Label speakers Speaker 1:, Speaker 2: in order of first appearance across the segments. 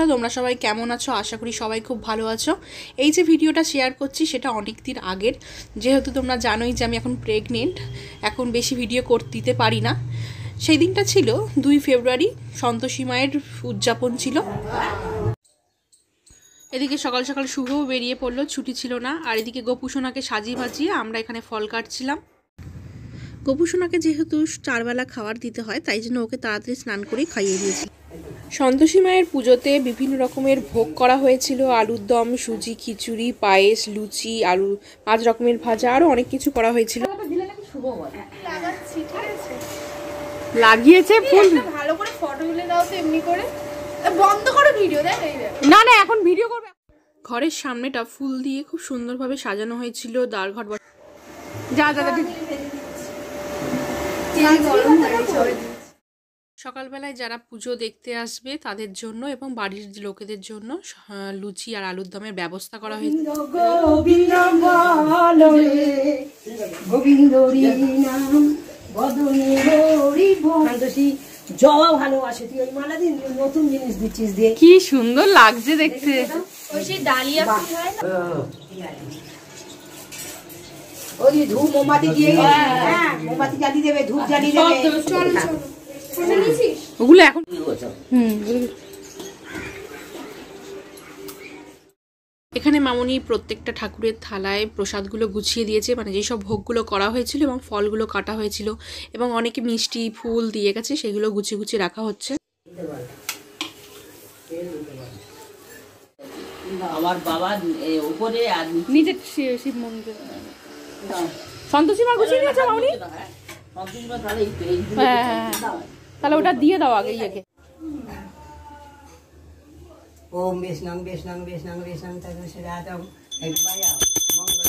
Speaker 1: বন্ধুরা, তোমরা সবাই কেমন আছো? আশা করি সবাই খুব ভালো আছো। এই যে ভিডিওটা শেয়ার করছি সেটা অনেক দিন আগের, যেহেতু তোমরা জানোই যে আমি এখন প্রেগনেন্ট, এখন বেশি ভিডিও দিতে পারি না। সেই দিনটা ছিল 2 ফেব্রুয়ারি, সন্তোষী মায়ের উদযাপন ছিল। এদিকে সকাল সকাল শুভও বেরিয়ে পড়লো, ছুটি ছিল না। আর এদিকে গোপুসোনাকে সাজিয়ে ভাজিয়ে আমরা এখানে ফল কাটছিলাম। গোপুসোনাকে যেহেতু 4 বেলা খাবার দিতে হয়, তাই জন্য ওকে তাড়াতাড়ি স্নান করে খাইয়ে দিয়েছি। সন্তোষী মায়ের পুজোতে বিভিন্ন রকমের ভোগ করা হয়েছিল, আলুর দম, সুজি, খিচুড়ি, পায়েস, লুচি, আলু 5 রকমের ভাজা, আরও অনেক কিছু করা হয়েছিল। লাগিয়েছে ফুল,
Speaker 2: ভালো করে ফটো তুলে দাও তো, এমনি করে বন্ধ করো ভিডিও। দেখ
Speaker 1: না না, এখন ভিডিও করবে। ঘরের সামনেটা ফুল দিয়ে খুব সুন্দরভাবে সাজানো হয়েছিল। দ্বারঘট যা যা যা। সকালবেলায় যারা পুজো দেখতে আসবে তাদের জন্য এবং বাড়ির লোকেদের জন্য লুচি আর আলুর দমের ব্যবস্থা করা হয়েছে। কি সুন্দর লাগছে দেখতে।
Speaker 3: ধূপ মোমবাতি দিয়ে মোমবাতি জ্বালিয়ে দেবে, ধূপ জ্বালিয়ে দেবে।
Speaker 1: ওগুলো এখন এখানে মামনি প্রত্যেকটা ঠাকুরের থালায় প্রসাদগুলো গুছিয়ে দিয়েছে, মানে যেসব ভোগগুলো করা হয়েছিল এবং ফলগুলো কাটা হয়েছিল, এবং অনেকে মিষ্টি ফুল দিয়ে গেছে, সেগুলো গুছিয়ে গুছিয়ে রাখা হচ্ছে।
Speaker 3: আমার বাবা উপরে আর
Speaker 1: নিচে শিব মন্দির সন্তোষী মা গুছিয়ে দিয়েছে মামনি। হ্যাঁ, তাহলে ওটা দিয়ে দাও আগে ইয়েকে।
Speaker 3: ওম বিষ্ণু বিষ্ণু বিষ্ণু বিষ্ণু তদুশরাতম একবায়া মঙ্গল।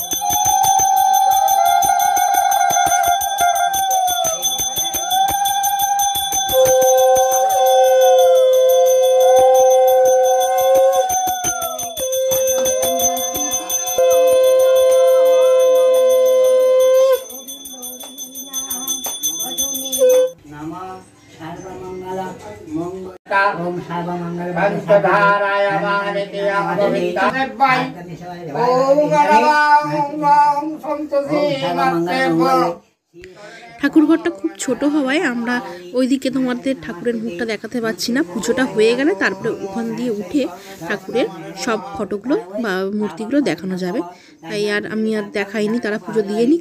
Speaker 1: ঠাকুরঘরটা খুব ছোট হওয়ায় আমরা ওইদিকে তোমাদের ঠাকুরের মুখটা দেখাতে পারছি না। পুজোটা হয়ে গেলে তারপরে ওখান দিয়ে উঠে ঠাকুরের সব ফটোগুলো বা মূর্তিগুলো দেখানো যাবে, তাই আর আমি আর দেখাইনি। তারা পুজো দিয়ে নি।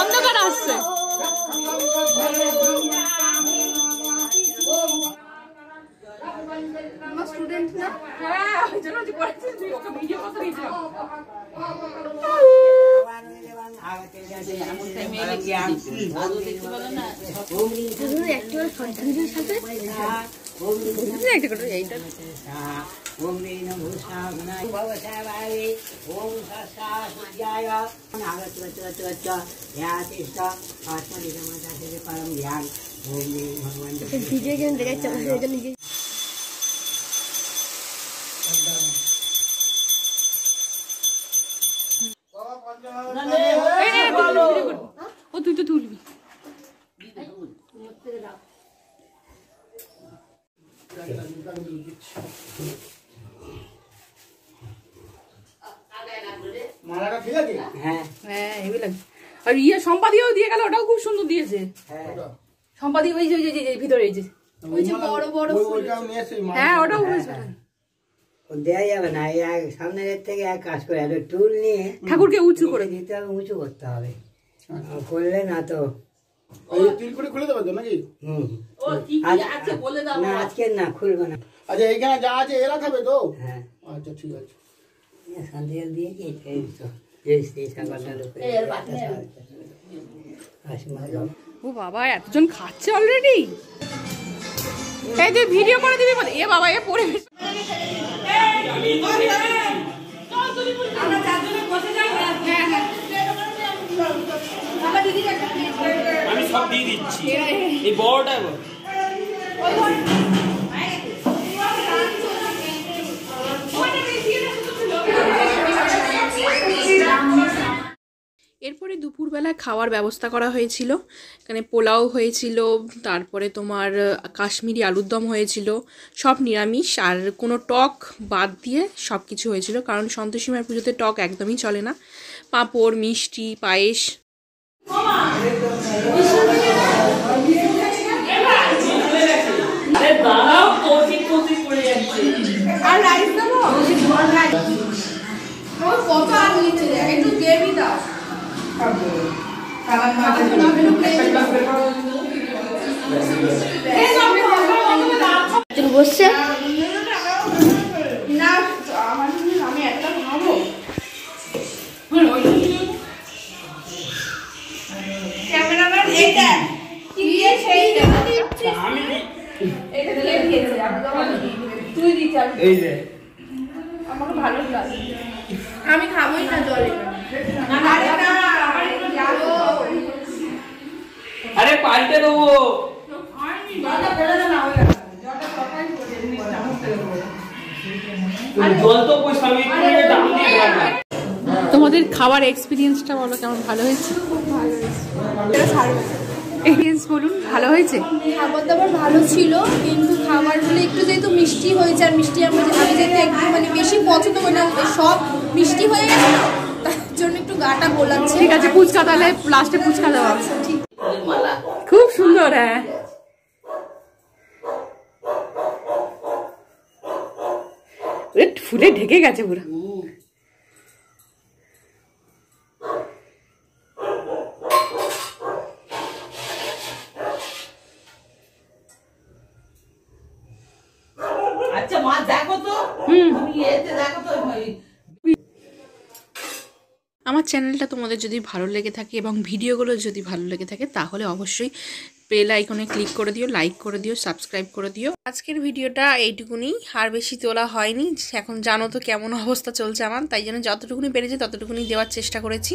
Speaker 1: অন্ধকার আসছে। ও তুই তো তুলবি। আর ইয়ে সম্পাদিও দিয়ে গেল, ওটাও খুব সুন্দর দিয়েছে। সম্পাদি ওই যে ভিতরে এই যে বড় বড়, হ্যাঁ ওটাও
Speaker 3: দেওয়া যাবে না। সামনের থেকে এক কাজ করে একটা টুল নিয়ে
Speaker 1: ঠাকুরকে উঁচু করে
Speaker 3: দিতে হবে, উঁচু করতে হবে। করলে না তো খুলে দেবে তো নাকি? না আজকে না খুলবে না। আচ্ছা এইখানে যা আছে এরা খাবে তো? হ্যাঁ আচ্ছা ঠিক আছে। সন্দেহ দিয়েছি
Speaker 1: ও বাবা, এতজন খাচ্ছে অলরেডি। এই তুই ভিডিও করে দিবি বলে? এ বাবা, এ পড়ে
Speaker 4: আমি সব দিয়ে দিচ্ছি। এই বড়টা
Speaker 1: এরপরে দুপুরবেলা খাওয়ার ব্যবস্থা করা হয়েছিল। এখানে পোলাও হয়েছিল, তারপরে তোমার কাশ্মীরি আলুর দম হয়েছিল, সব নিরামিষ আর কোনো টক বাদ দিয়ে সব কিছু হয়েছিল, কারণ সন্তোষী মায়ের পুজোতে টক একদমই চলে না। পাঁপড়, মিষ্টি, পায়েস।
Speaker 2: আর রাইস দেবো কত আর নিচে একটু গ্রেভি দাও।
Speaker 5: বসছে
Speaker 2: না আমি একটা খাবো। ক্যামেরাম্যান এইটা দিয়ে সেইটা
Speaker 4: আমি
Speaker 2: এটা দিয়ে দিয়েছে তুই দিচ্ছ
Speaker 4: এই যে
Speaker 2: আমাকে ভালো লাগে। আমি খাবোই না জলে। আরে না যাবো
Speaker 4: আরে পাল্টে দেবো। জল তো পয়সা আমি একটু দাম দিয়ে দেবো।
Speaker 1: তোমাদের খাবার এক্সপিরিয়েন্সটা বলো, কেমন? ভালো হয়েছে? এক্সপিরিয়েন্স বলুন, ভালো হয়েছে?
Speaker 2: খাবার দাবার ভালো ছিল, কিন্তু খাবারগুলো একটু যেহেতু মিষ্টি হয়েছে, আর মিষ্টি আমি যেহেতু একটু মানে বেশি পছন্দ করি না, সব মিষ্টি হয়ে গেছে না, তার জন্য একটু গাটা গোলাচ্ছে।
Speaker 1: ঠিক আছে, ফুচকা তাহলে লাস্টে ফুচকা দেওয়া।
Speaker 2: ঠিক
Speaker 1: খুব সুন্দর। হ্যাঁ, ফুলে ঢেকে গেছে পুরো।
Speaker 6: আচ্ছা মা দেখো তো, তুমি এতে দেখো তো।
Speaker 1: আমার চ্যানেলটা তোমাদের যদি ভালো লেগে থাকে এবং ভিডিওগুলো যদি ভালো লেগে থাকে, তাহলে অবশ্যই বেল আইকনে ক্লিক করে দিও, লাইক করে দিও, সাবস্ক্রাইব করে দিও। আজকের ভিডিওটা এইটুকুনি, আর বেশি তোলা হয়নি। এখন জানো তো কেমন অবস্থা চলছে আমার, তাই জন্য যতটুকুনি পেরেছি ততটুকুনি দেওয়ার চেষ্টা করেছি।